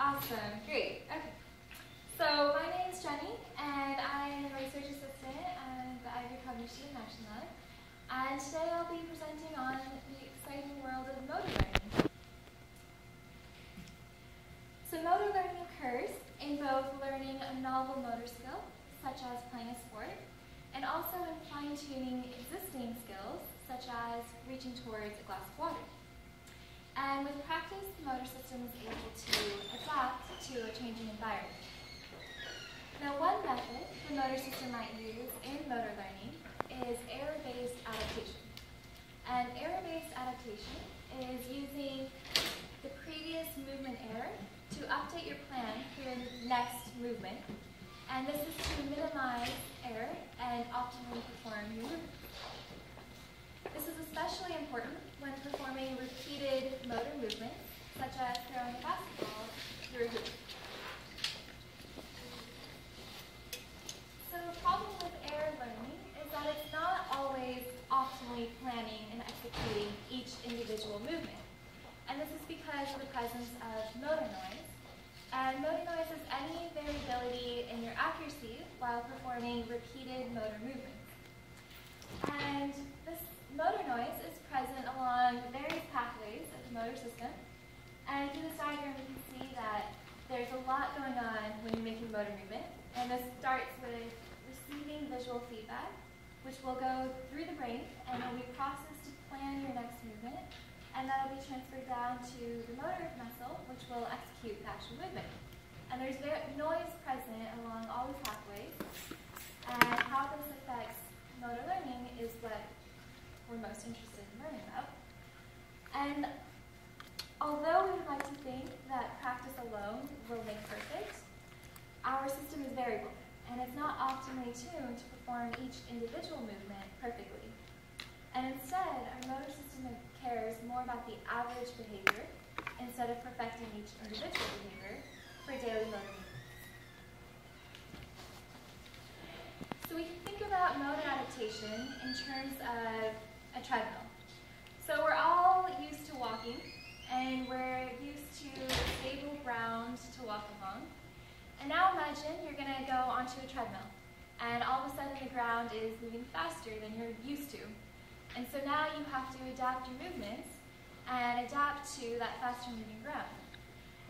Awesome, great. Okay. So my name is Jenny, and I'm a research assistant at the Ivy Cognition Action Lab. And today I'll be presenting on the exciting world of motor learning. So motor learning occurs in both learning a novel motor skill, such as playing a sport, and also in fine-tuning existing skills, such as reaching towards a glass of water. And with practice, the motor system is able to adapt to a changing environment. Now, one method the motor system might use in motor learning is error-based adaptation. And error-based adaptation is using the previous movement error to update your plan for your next movement. And this is to minimize error and optimally perform your movement. This is especially important when performing repeated motor movements, such as throwing a basketball through a hoop. So the problem with error learning is that it's not always optimally planning and executing each individual movement. And this is because of the presence of motor noise. And motor noise is any variability in your accuracy while performing repeated motor movements. And this motor noise is present along various pathways of the motor system. And through this diagram, you can see that there's a lot going on when you're making motor movement. And this starts with receiving visual feedback, which will go through the brain and will be processed to plan your next movement. And that will be transferred down to the motor muscle, which will execute the actual movement. And there's noise present along all these pathways. And how this affects motor learning is what we're most interested in learning about. And although we would like to think that practice alone will make perfect, our system is variable, and it's not optimally tuned to perform each individual movement perfectly. And instead, our motor system cares more about the average behavior instead of perfecting each individual behavior for daily motor movements. So we can think about motor adaptation in terms of a treadmill. So we're all used to walking, and we're used to stable ground to walk along. And now imagine you're going to go onto a treadmill, and all of a sudden the ground is moving faster than you're used to. And so now you have to adapt your movements and adapt to that faster moving ground.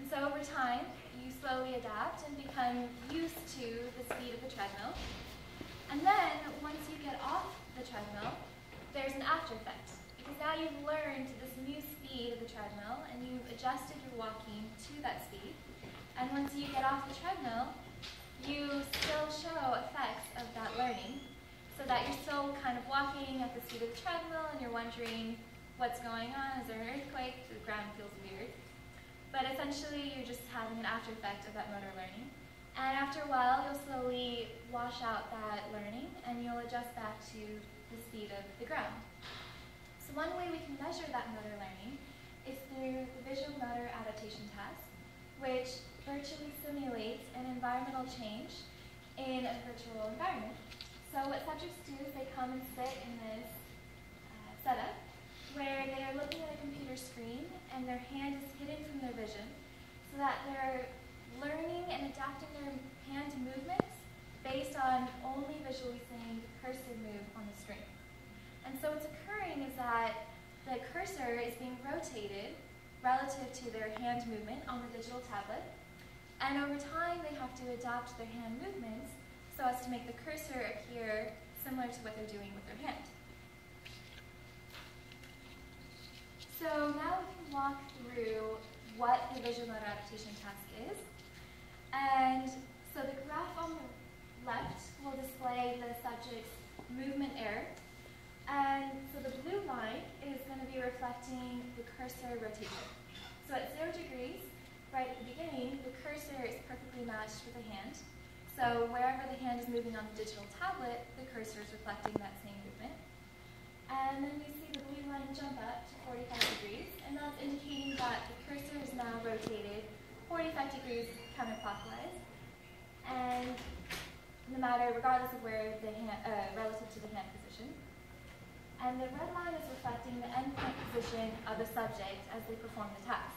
And so over time, you slowly adapt and become used to the speed of the treadmill. And then, once you get off the treadmill, there's an after effect. Because now you've learned this new speed of the treadmill, and you've adjusted your walking to that speed. And once you get off the treadmill, you still show effects of that learning, so that you're still kind of walking at the speed of the treadmill, and you're wondering what's going on. Is there an earthquake? The ground feels weird. But essentially, you're just having an after effect of that motor learning. And after a while, you'll slowly wash out that learning, and you'll adjust back to the speed of the ground. So one way we can measure that motor learning is through the visual motor adaptation test, which virtually simulates an environmental change in a virtual environment. So what subjects do is they come and sit in this setup where they are looking at a computer screen and their hand is hidden from their vision, so that they're learning and adapting their hand movements based on only visually seeing the cursor move on the screen. And so what's occurring is that the cursor is being rotated relative to their hand movement on the digital tablet, and over time they have to adapt their hand movements so as to make the cursor appear similar to what they're doing with their hand. So now we can walk through what the visual motor adaptation task is. And so the graph on the left will display the subject's movement error. And so the blue line is going to be reflecting the cursor rotation. So at 0 degrees, right at the beginning, the cursor is perfectly matched with the hand. So wherever the hand is moving on the digital tablet, the cursor is reflecting that same movement. And then we see the blue line jump up to 45 degrees, and that's indicating that the cursor is now rotated 45 degrees counterclockwise, and no matter, regardless of where the hand, relative to the hand position. And the red line is reflecting the endpoint position of the subject as they perform the task.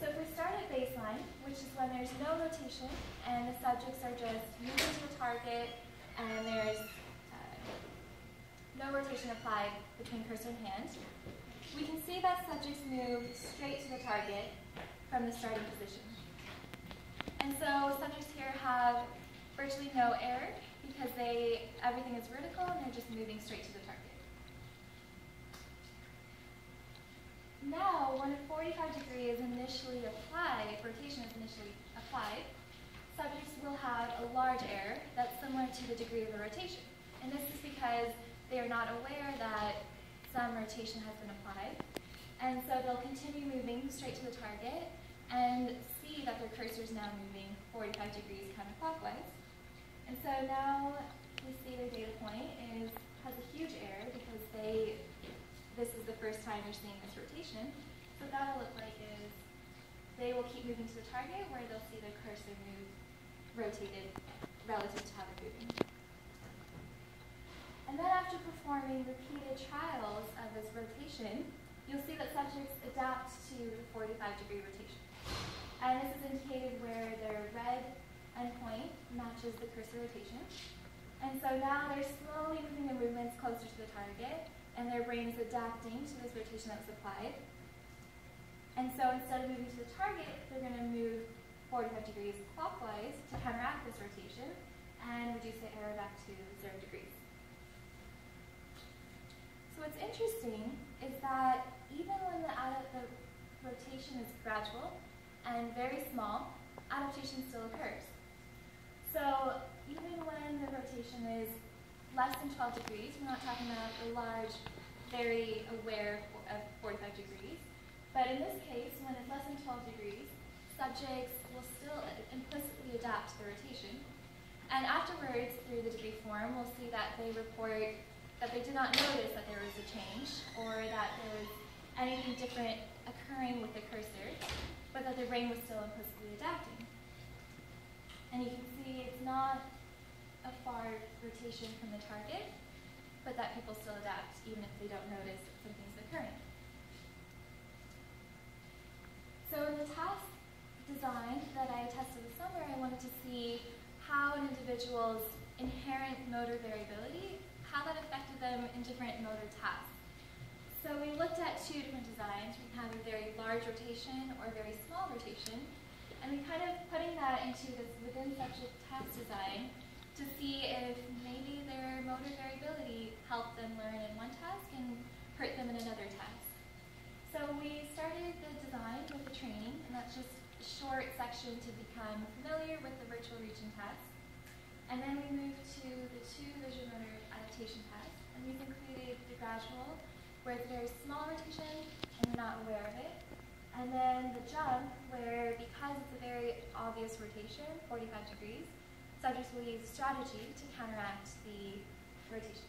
So if we start at baseline, which is when there's no rotation and the subjects are just moving to a target and there's no rotation applied between cursor and hand, we can see that subjects move straight to the target from the starting position. And so subjects here have virtually no error because everything is vertical and they're just moving straight to the target. Now, when a 45 degree is initially applied, rotation is initially applied, subjects will have a large error that's similar to the degree of the rotation. And this is because they are not aware that some rotation has been applied. And so they'll continue moving straight to the target and see that their cursor is now moving 45 degrees counterclockwise. And so now we see their data point has a huge error because this is the first time they're seeing this rotation. So what that'll look like is they will keep moving to the target where they'll see their cursor move rotated relative to how they're moving. And then after performing repeated trials of this rotation, you'll see that subjects adapt to the 45 degree rotation. And this is indicated where their red endpoint matches the cursor rotation. And so now they're slowly moving their movements closer to the target, and their brain is adapting to this rotation that was applied. And so instead of moving to the target, they're going to move 45 degrees clockwise to counteract this rotation and reduce the error back to 0 degrees. So what's interesting is that even when the rotation is gradual and very small, adaptation still occurs. So even when the rotation is less than 12 degrees, we're not talking about a large, very aware of 45 degrees, but in this case, when it's less than 12 degrees, subjects will still implicitly adapt to the rotation. And afterwards, through the degree form, we'll see that they report that they did not notice that there was a change or that there was anything different occurring with the cursor, but that their brain was still implicitly adapting. And you can see it's not a far rotation from the target, but that people still adapt even if they don't notice that something's occurring. So in the task design that I tested this summer, I wanted to see how an individual's inherent motor variability, how that affected them in different motor tasks. So we looked at two different designs. We can have a very large rotation or a very small rotation, and we kind of putting that into this within subject task design to see if maybe their motor variability helped them learn in one task and hurt them in another task. So we started the design with the training, and that's just a short section to become familiar with the virtual region task. And then we moved to the two visual motor adaptation tasks, and these included the gradual, where it's a very small rotation and you're not aware of it. And then the jump, where because it's a very obvious rotation, 45 degrees, subjects will use strategy to counteract the rotation.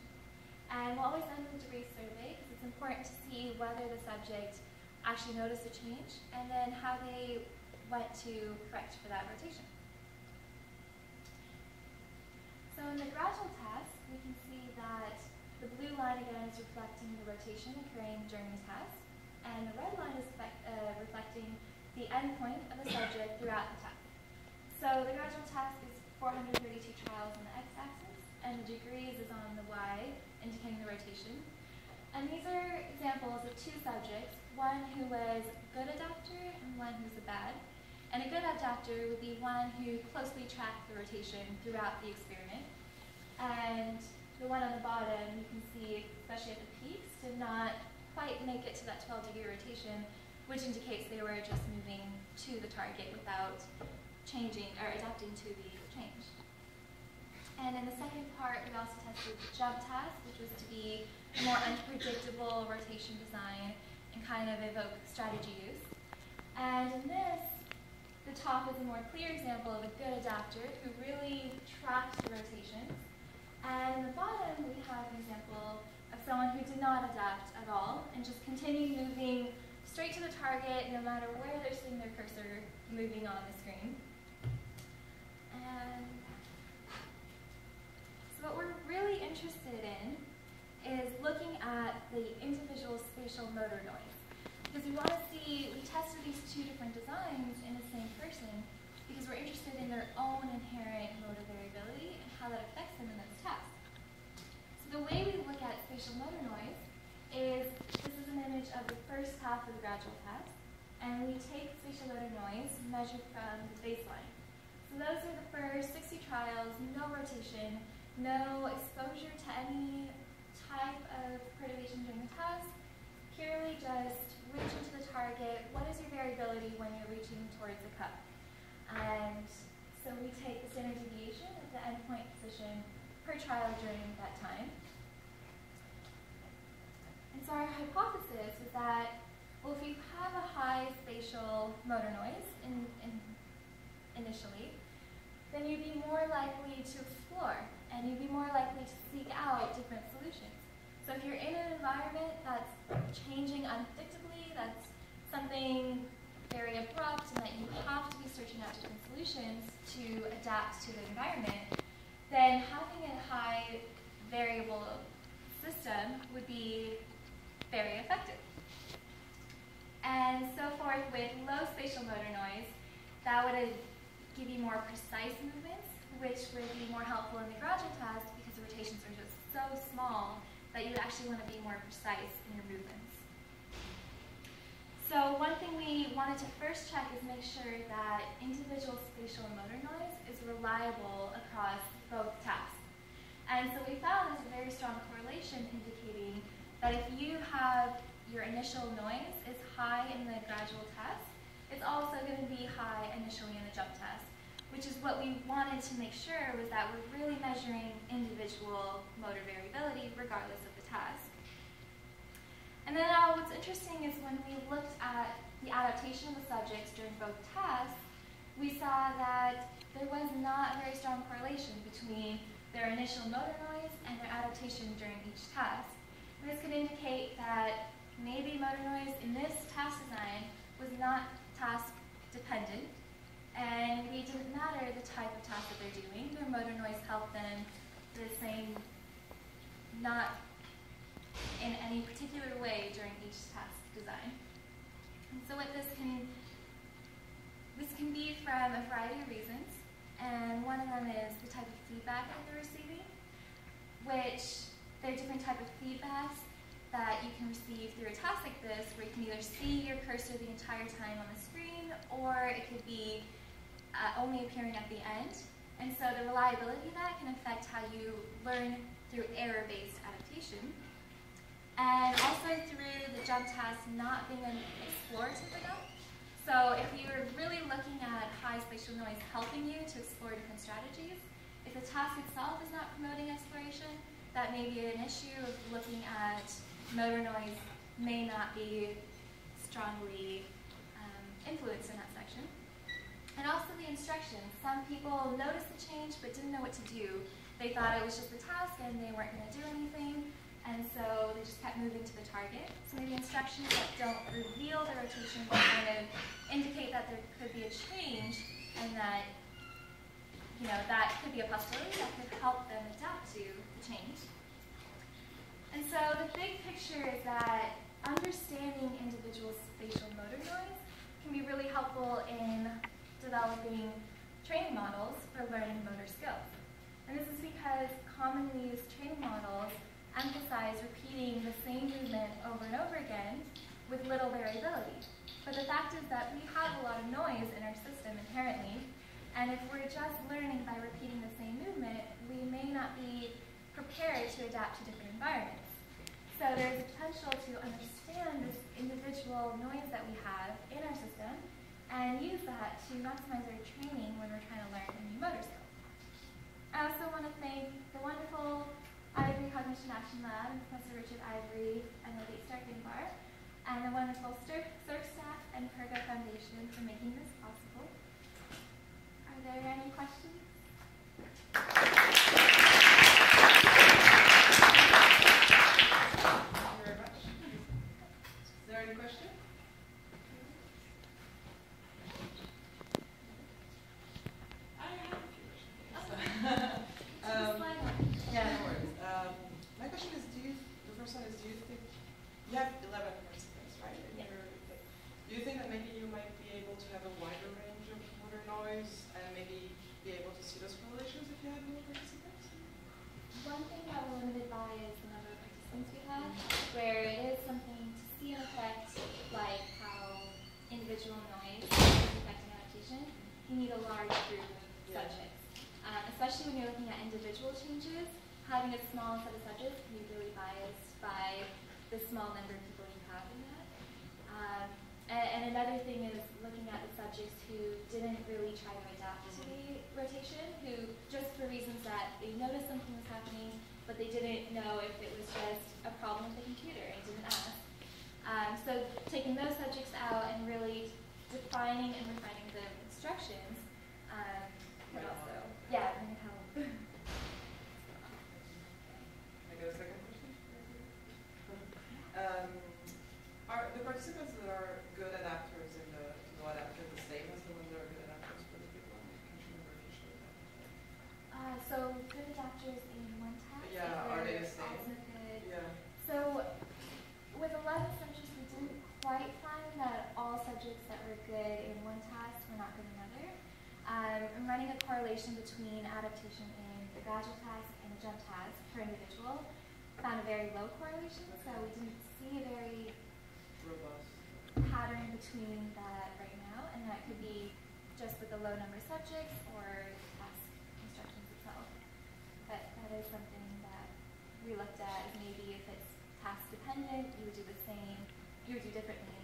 And we'll always end with a degree survey because it's important to see whether the subject actually noticed a change and then how they went to correct for that rotation. So in the gradual task, we can see that the blue line again is reflecting the rotation occurring during the task, and the red line is reflecting the endpoint of the subject throughout the task. So the gradual task is 432 trials on the x-axis, and the degrees is on the y, indicating the rotation. And these are examples of two subjects, one who was a good adapter and one who's a bad. And a good adapter would be one who closely tracked the rotation throughout the experiment. And the one on the bottom, you can see, especially at the peaks, did not quite make it to that 12-degree rotation, which indicates they were just moving to the target without changing or adapting to the change. And in the second part, we also tested the jump task, which was to be a more unpredictable rotation design and kind of evoke strategy use. And in this, the top is a more clear example of a good adapter who really tracked the rotations. And in the bottom, we have an example of someone who did not adapt at all and just continued moving straight to the target no matter where they're seeing their cursor moving on the screen. And so what we're really interested in is looking at the individual spatial motor noise. because we want to see, we tested these two different designs in the same person because we're interested in their own inherent motor variability and how that affects them in those tests. So the way we look at spatial motor noise is, this is an image of the first half of the gradual test, and we take spatial motor noise measured from the baseline. So those are the first 60 trials, no rotation, no exposure to any type of perturbation during the test, purely just reaching to the target. What is your variability when you're reaching towards the cup? And so we take the standard deviation of the endpoint position per trial during that time. And so our hypothesis was that, well, if you have a high spatial motor noise initially, then you'd be more likely to explore, and you'd be more likely to seek out different solutions. So if you're in an environment that's changing unpredictably, that's something very abrupt, and that you have to be searching out different solutions to adapt to the environment, then having a high variable system would be very effective. And so forth with low spatial motor noise, that would give you more precise movements, which would be more helpful in the gradual test because the rotations are just so small that you would actually want to be more precise in your movements. So one thing we wanted to first check is make sure that individual spatial motor noise is reliable across both tasks. And so we found there's a very strong correlation indicating that if you have your initial noise is high in the gradual test, it's also going to be high initially in the jump test, which is what we wanted to make sure was that we're really measuring individual motor variability regardless of the task. And then what's interesting is when we looked at the adaptation of the subjects during both tests, we saw that there was not a very strong correlation between their initial motor noise and their adaptation during each test. And this could indicate that maybe motor noise in this task design was not task dependent, and it didn't matter the type of task that they're doing. Their motor noise helped them the same, not in any particular way during each task design. And so what this can be from a variety of reasons, and one of them is the type of feedback that they're receiving, which there are different type of feedbacks that you can receive through a task like this, where you can either see your cursor the entire time on the screen, or it could be only appearing at the end. And so the reliability of that can affect how you learn through error-based adaptation. And also through the jump test not being explorative enough. So if you're really looking at high spatial noise helping you to explore different strategies, if the task itself is not promoting exploration, that may be an issue of looking at motor noise may not be strongly influenced in that section. And also the instructions. Some people noticed the change but didn't know what to do. They thought it was just a task and they weren't going to do anything, and so they just kept moving to the target. So maybe instructions that don't reveal the rotation but kind of indicate that there could be a change, and that, you know, that could be a possibility that could help them adapt to the change. And so the big picture is that understanding individual spatial motor noise can be really helpful in developing training models for learning motor skills. And this is because commonly used training models emphasize repeating the same movement over and over again with little variability. But the fact is that we have a lot of noise in our system inherently, and if we're just learning by repeating the same movement, we may not be prepared to adapt to different environments. So there's a potential to understand this individual noise that we have in our system and use that to maximize our training when we're trying to learn a new motor skill. I also want to thank the wonderful Ivory Cognition Action Lab and Professor Richard Ivory and the late Stark Bar, and the wonderful SURF staff and Pergo Foundation for making this possible. Are there any questions? My question is, the first one is, do you think, you have 11 participants, right? In your where it is something to see an effect, like how individual noise is affecting adaptation, you need a large group of subjects. Especially when you're looking at individual changes, having a small set of subjects can be really biased by the small number of people you have in that. And another thing is looking at the subjects who didn't really try to adapt to the rotation, who just for reasons that they noticed something was happening, but they didn't know if it was just a problem with the computer and didn't ask. So taking those subjects out and really defining and refining the instructions would also, really help. I got a second question? Are the participants that are good adapters in the adapter the same as the ones that are good adapters for the people? I can't remember if you showed that. So good adapters in one task. Yeah, are they the same? Also good. Yeah. So with 11 subjects, we didn't quite find that all subjects that were good in one task were not good in another. I'm running a correlation between adaptation in the gradual task and the jump task per individual. Found a very low correlation, so we didn't see a very Robust pattern between that right now, and that could be just with the low number of subjects or task instructions itself. But that is something that we looked at as maybe if it's task dependent, you would do differently